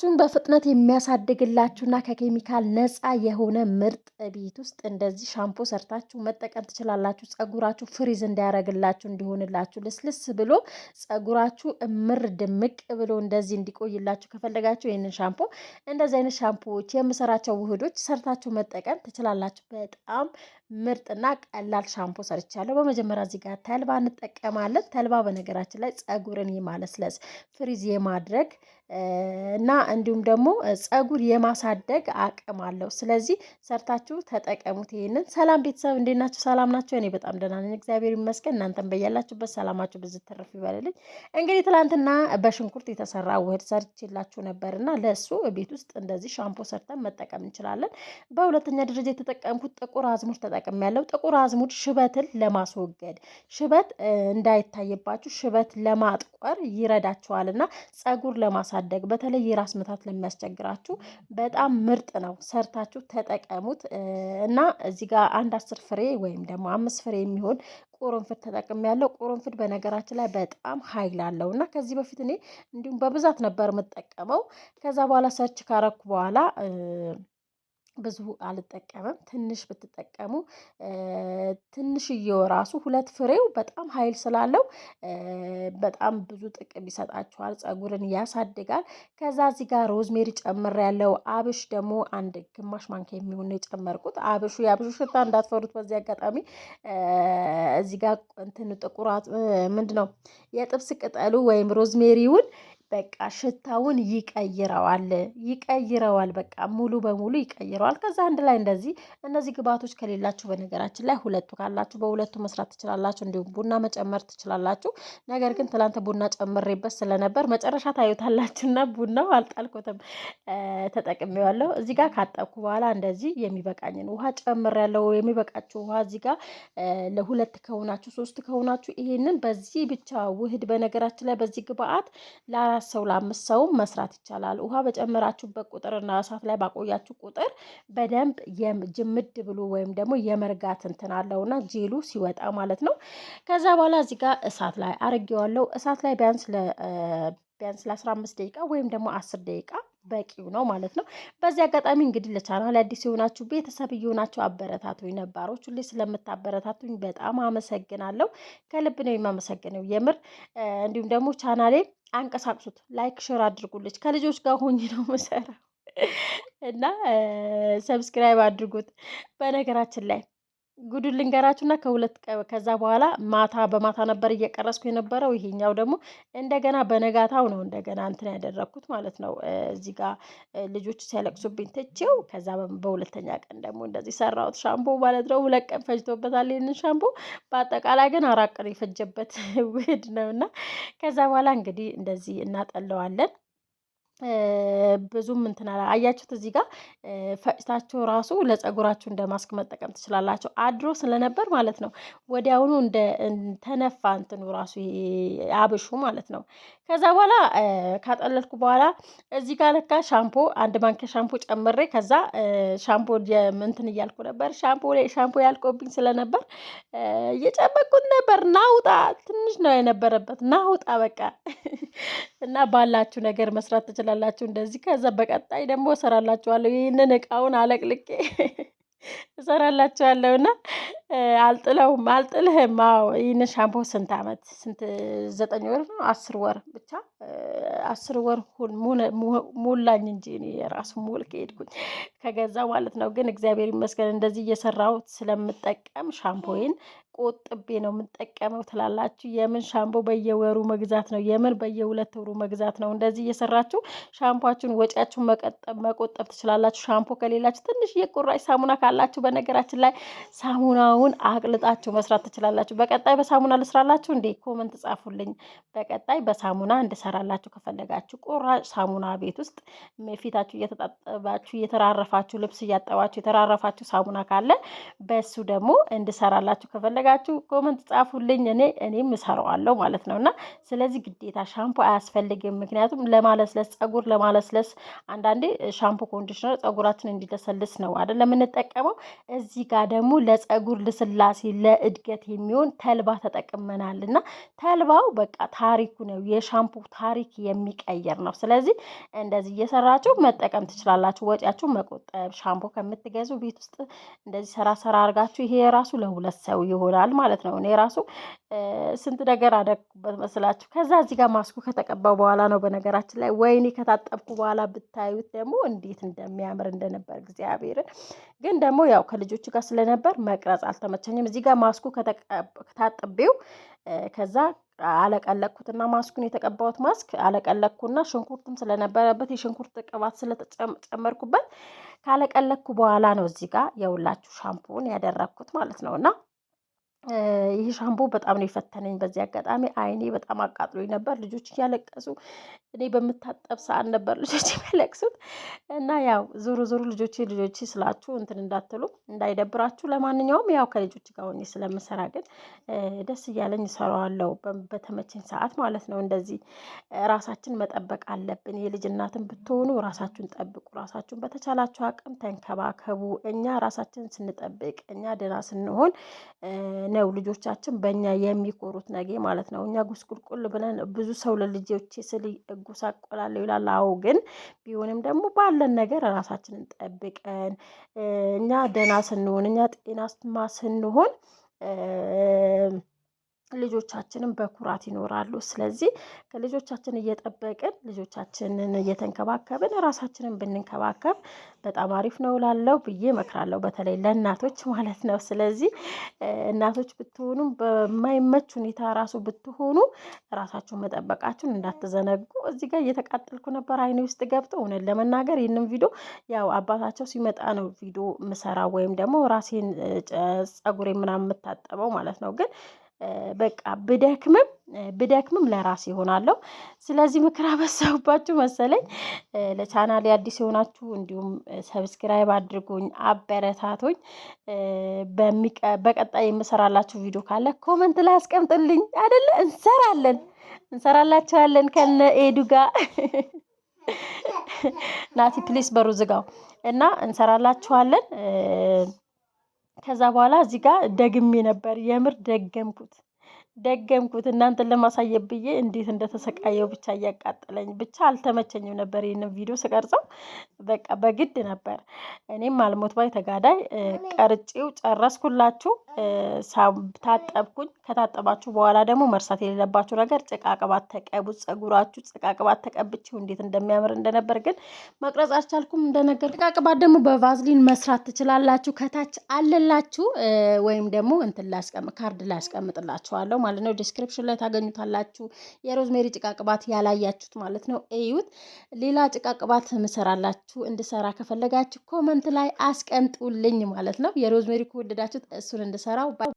ፀጉራችሁን በፍጥነት የሚያሳድግላችሁና ከኬሚካል ነፃ የሆነ ምርጥ ቤት ውስጥ እንደዚህ ሻምፖ ሰርታችሁ መጠቀም ትችላላችሁ። ፀጉራችሁ ፍሪዝ እንዲያደርግላችሁ እንዲሆንላችሁ ልስልስ ብሎ ፀጉራችሁ እምር ድምቅ ብሎ እንደዚህ እንዲቆይላችሁ ከፈለጋችሁ ይህንን ሻምፖ እንደዚህ አይነት ሻምፖዎች የምሰራቸው ውህዶች ሰርታችሁ መጠቀም ትችላላችሁ። በጣም ምርጥና ቀላል ሻምፖ ሰርቻለሁ። በመጀመሪያ እዚህ ጋር ተልባ እንጠቀማለን። ተልባ በነገራችን ላይ ፀጉርን የማለስለስ ፍሪዝ የማድረግ እና እንዲሁም ደግሞ ፀጉር የማሳደግ አቅም አለው። ስለዚህ ሰርታችሁ ተጠቀሙት ይሄንን። ሰላም ቤተሰብ እንዴት ናችሁ? ሰላም ናችሁ? እኔ በጣም ደህና ነኝ፣ እግዚአብሔር ይመስገን። እናንተም በያላችሁበት ሰላማችሁ ብዝት ትርፍ ይበልልኝ። እንግዲህ ትላንትና በሽንኩርት የተሰራ ውህድ ሰርቼላችሁ ነበርና ለሱ ቤት ውስጥ እንደዚህ ሻምፖ ሰርተን መጠቀም እንችላለን። በሁለተኛ ደረጃ የተጠቀምኩት ጥቁር አዝሙድ ተጠቅሜያለሁ። ጥቁር አዝሙድ ሽበትን ለማስወገድ ሽበት እንዳይታይባችሁ ሽበት ለማጥቆር ይረዳችኋልና ፀጉር ለማሳደግ በተለይ የራስ ምታት ለሚያስቸግራችሁ በጣም ምርጥ ነው። ሰርታችሁ ተጠቀሙት እና እዚህ ጋር አንድ 10 ፍሬ ወይም ደግሞ 5 ፍሬ የሚሆን ቁርንፍድ ተጠቅሜያለሁ። ቁርንፍድ በነገራችን ላይ በጣም ኃይል አለው እና ከዚህ በፊት እኔ እንዲሁም በብዛት ነበር የምጠቀመው። ከዛ በኋላ ሰርች ካረኩ በኋላ ብዙ አልጠቀምም። ትንሽ ብትጠቀሙ ትንሽዬው ራሱ 2 ፍሬው በጣም ኃይል ስላለው በጣም ብዙ ጥቅም ይሰጣችኋል፣ ፀጉርን ያሳድጋል። ከዛ እዚህ ጋር ሮዝሜሪ ጨምሬያለሁ። አብሽ ደግሞ አንድ ግማሽ ማንኪያ የሚሆን ነው የጨመርኩት። የአብሹ ሽታ እንዳትፈሩት በዚህ አጋጣሚ። እዚህ ጋር እንትን ጥቁራት ምንድነው የጥብስ ቅጠሉ ወይም ሮዝሜሪውን በቃ ሽታውን ይቀይረዋል። በቃ ሙሉ በሙሉ ይቀይረዋል። ከዛ አንድ ላይ እንደዚህ እነዚህ ግብአቶች ከሌላችሁ በነገራችን ላይ ሁለቱ ካላችሁ በሁለቱ መስራት ትችላላችሁ። እንዲሁም ቡና መጨመር ትችላላችሁ። ነገር ግን ትላንት ቡና ጨምሬበት ስለነበር መጨረሻ ታዩታላችሁና ቡናው አልጣልኩትም፣ ተጠቅሜዋለሁ። እዚህ ጋር ካጠብኩ በኋላ እንደዚህ የሚበቃኝን ውሃ ጨምሬያለሁ። የሚበቃችሁ ውሃ እዚህ ጋር ለሁለት ከሆናችሁ 3 ከሆናችሁ ይሄንን በዚህ ብቻ ውህድ በነገራችን ላይ በዚህ ግብአት ሰው ለ5 ሰው መስራት ይቻላል። ውሃ በጨመራችሁበት ቁጥርና እሳት ላይ ባቆያችሁ ቁጥር በደንብ ጅምድ ብሎ ወይም ደግሞ የመርጋት እንትን አለውና ጄሉ ሲወጣ ማለት ነው። ከዛ በኋላ እዚህ ጋር እሳት ላይ አርጌዋለሁ። እሳት ላይ ቢያንስ ለ15 ደቂቃ ወይም ደግሞ 10 ደቂቃ በቂው ነው ማለት ነው። በዚህ አጋጣሚ እንግዲህ ለቻናል አዲስ የሆናችሁ ቤተሰብ እየሆናችሁ አበረታቱኝ። ነባሮች ሁሌ ስለምታበረታቱኝ በጣም አመሰግናለሁ። ከልብ ነው የማመሰግነው የምር። እንዲሁም ደግሞ ቻናሌ አንቀሳቅሱት፣ ላይክ ሼር አድርጉልኝ። ከልጆች ጋር ሆኜ ነው የምሰራው እና ሰብስክራይብ አድርጉት። በነገራችን ላይ ጉዱን ልንገራችሁና ከዛ በኋላ በማታ ነበር እየቀረስኩ የነበረው። ይሄኛው ደግሞ እንደገና በነጋታው ነው እንደገና እንትን ያደረኩት ማለት ነው። እዚህ ጋር ልጆች ሲያለቅሱብኝ ትቼው ከዛ በሁለተኛ ቀን ደግሞ እንደዚህ ሰራሁት ሻምፖ ማለት ነው። 2 ቀን ፈጅቶበታል ይሄንን ሻምፖ። በአጠቃላይ ግን 4 ቀን የፈጀበት ውህድ ነውና ከዛ በኋላ እንግዲህ እንደዚህ እናጠለዋለን። ብዙም እንትን አያችሁት። እዚህ ጋር ፈጭታችሁ ራሱ ለፀጉራችሁ እንደ ማስክ መጠቀም ትችላላችሁ። አድሮ ስለነበር ማለት ነው ወዲያውኑ እንደ ተነፋ እንትኑ ራሱ አብሹ ማለት ነው። ከዛ በኋላ ካጠለልኩ በኋላ እዚህ ጋር ለካ አንድ ማንኪያ ሻምፖ ጨምሬ ከዛ ሻምፖ እንትን እያልኩ ነበር። ሻምፖ ያልቆብኝ ስለነበር እየጨመቅኩት ነበር። ናውጣ ትንሽ ነው የነበረበት፣ ናውጣ በቃ እና ባላችሁ ነገር መስራት ትችላላችሁ እንደዚህ። ከዛ በቀጣይ ደግሞ እሰራላችኋለሁ። ይህንን እቃውን አለቅልቄ እሰራላችኋለሁና አልጥልህም። አዎ ይህንን ሻምፖ ስንት 9 ወር ነው 10 ወር ብቻ 10 ወር ሞላኝ እንጂ እኔ የራሱ ሞል ከሄድኩኝ ከገዛው ማለት ነው። ግን እግዚአብሔር ይመስገን እንደዚህ እየሰራሁት ስለምጠቀም ሻምፖይን ቆጥቤ ነው የምጠቀመው ትላላችሁ። የምን ሻምፖ በየወሩ መግዛት ነው? የምን በየ2 ወሩ መግዛት ነው? እንደዚህ እየሰራችሁ ሻምፖአችሁን ወጪያችሁን መቆጠብ ትችላላችሁ። ሻምፖ ከሌላችሁ ትንሽ የቁራጭ ሳሙና ካላችሁ በነገራችን ላይ ሳሙናውን አቅልጣችሁ መስራት ትችላላችሁ። በቀጣይ በሳሙና ልስራላችሁ እንዴ? ኮመንት ጻፉልኝ። በቀጣይ በሳሙና እንድሰራላችሁ ከፈለጋችሁ ቁራጭ ሳሙና ቤት ውስጥ ፊታችሁ እየተጣጠባችሁ እየተራረፋችሁ ልብስ እያጠባችሁ የተራረፋችሁ ሳሙና ካለ በሱ ደግሞ እንድሰራላችሁ ከፈለጋችሁ ከፈለጋችሁ ኮመንት ጻፉልኝ፣ እኔም እሰራዋለሁ ማለት ነው። እና ስለዚህ ግዴታ ሻምፖ አያስፈልግም። ምክንያቱም ለማለስለስ ጸጉር ለማለስለስ አንዳንዴ ሻምፖ ኮንዲሽነር ጸጉራችን እንዲለሰልስ ነው አይደል የምንጠቀመው። እዚህ ጋር ደግሞ ለጸጉር ልስላሴ ለእድገት የሚሆን ተልባ ተጠቅመናል እና ተልባው በቃ ታሪኩ ነው፣ የሻምፖ ታሪክ የሚቀየር ነው። ስለዚህ እንደዚህ እየሰራችሁ መጠቀም ትችላላችሁ። ወጪያችሁ መቆጠብ፣ ሻምፖ ከምትገዙ ቤት ውስጥ እንደዚህ ሰራ አድርጋችሁ ይሄ ራሱ ለሁለት ሰው ይሆናል ማለት ነው። እኔ ራሱ ስንት ነገር አደረኩበት መስላችሁ። ከዛ እዚህ ጋር ማስኩ ከተቀባው በኋላ ነው በነገራችን ላይ ወይኔ ከታጠብኩ በኋላ ብታዩት ደግሞ እንዴት እንደሚያምር እንደነበር እግዚአብሔርን። ግን ደግሞ ያው ከልጆች ጋር ስለነበር መቅረጽ አልተመቸኝም። እዚህ ጋር ማስኩ ከታጠቤው ከዛ አለቀለኩትና ማስኩን የተቀባሁት ማስክ አለቀለኩና ሽንኩርትም ስለነበረበት የሽንኩርት ቅባት ስለተጨመርኩበት ካለቀለኩ በኋላ ነው እዚህ ጋር የውላችሁ ሻምፖን ያደረኩት ማለት ነውና ይህ ሻምፖ በጣም ነው የፈተነኝ። በዚህ አጋጣሚ አይኔ በጣም አቃጥሎኝ ነበር። ልጆች እያለቀሱ እኔ በምታጠብ ሰዓት ነበር ልጆች የሚያለቅሱት። እና ያው ዞሮ ልጆቼ ስላችሁ እንትን እንዳትሉ እንዳይደብራችሁ። ለማንኛውም ያው ከልጆች ጋር ሆኜ ስለምሰራ ግን ደስ እያለኝ እሰራዋለሁ በተመቸኝ ሰዓት ማለት ነው። እንደዚህ ራሳችን መጠበቅ አለብን። የልጅ እናትን ብትሆኑ ራሳችሁን ጠብቁ። ራሳችሁን በተቻላችሁ አቅም ተንከባከቡ። እኛ ራሳችን ስንጠብቅ እኛ ደህና ስንሆን ነው ልጆቻችን በእኛ የሚኮሩት ነገ ማለት ነው። እኛ ጉስቁልቁል ብለን ብዙ ሰው ለልጆቼ ስል እጉሳቆላለሁ ይላል። አዎ ግን ቢሆንም ደግሞ ባለን ነገር ራሳችንን ጠብቀን እኛ ደህና ስንሆን እኛ ጤናማ ስንሆን ልጆቻችንን በኩራት ይኖራሉ። ስለዚህ ከልጆቻችን እየጠበቅን ልጆቻችንን እየተንከባከብን ራሳችንን ብንንከባከብ በጣም አሪፍ ነው እላለሁ ብዬ እመክራለሁ። በተለይ ለእናቶች ማለት ነው። ስለዚህ እናቶች ብትሆኑም በማይመች ሁኔታ ራሱ ብትሆኑ ራሳችሁን መጠበቃችሁን እንዳትዘነጉ። እዚህ ጋር እየተቃጠልኩ ነበር አይኔ ውስጥ ገብቶ። እውነት ለመናገር ይህንን ቪዲዮ ያው አባታቸው ሲመጣ ነው ቪዲዮ ምሰራው ወይም ደግሞ ራሴን ጸጉሬ ምናምን የምታጠበው ማለት ነው። ግን በቃ ብደክምም ለራስ ይሆናለሁ። ስለዚህ ምክር አበዛሁባችሁ መሰለኝ። ለቻናሌ አዲስ የሆናችሁ እንዲሁም ሰብስክራይብ አድርጉኝ፣ አበረታቶኝ። በቀጣይ የምሰራላችሁ ቪዲዮ ካለ ኮመንት ላይ አስቀምጡልኝ። አይደለ እንሰራላችኋለን ከነ ኤዱ ጋር ናቲ ፕሊስ በሩ ዝጋው እና እንሰራላችኋለን። ከዛ በኋላ እዚህ ጋር ደግሜ ነበር፣ የምር ደገምኩት እናንተን ለማሳየት ብዬ እንዴት እንደተሰቃየው ብቻ እያቃጠለኝ ብቻ አልተመቸኝም ነበር ይሄንን ቪዲዮ ስቀርጸው። በቃ በግድ ነበር። እኔም አልሞት ባይ ተጋዳይ ቀርጬው ጨረስኩላችሁ። ታጠብኩኝ። ከታጠባችሁ በኋላ ደግሞ መርሳት የሌለባችሁ ነገር ጭቃ ቅባት ተቀቡት። ጸጉራችሁ ጭቃ ቅባት ተቀብቼው እንዴት እንደሚያምር እንደነበር ግን መቅረጽ አልቻልኩም። እንደነገር ጭቃ ቅባት ደግሞ በቫዝሊን መስራት ትችላላችሁ። ከታች አለላችሁ ወይም ደግሞ እንትን ካርድ ላይ አስቀምጥላችኋለሁ ማለት ነው። ዲስክሪፕሽን ላይ ታገኙታላችሁ። የሮዝሜሪ ጭቃ ቅባት ያላያችሁት ማለት ነው እዩት። ሌላ ጭቃ ቅባት ምሰራላችሁ እንድሰራ ከፈለጋችሁ ኮመንት ላይ አስቀምጡልኝ ማለት ነው። የሮዝሜሪ ከወደዳችሁት እሱን እንድሰራው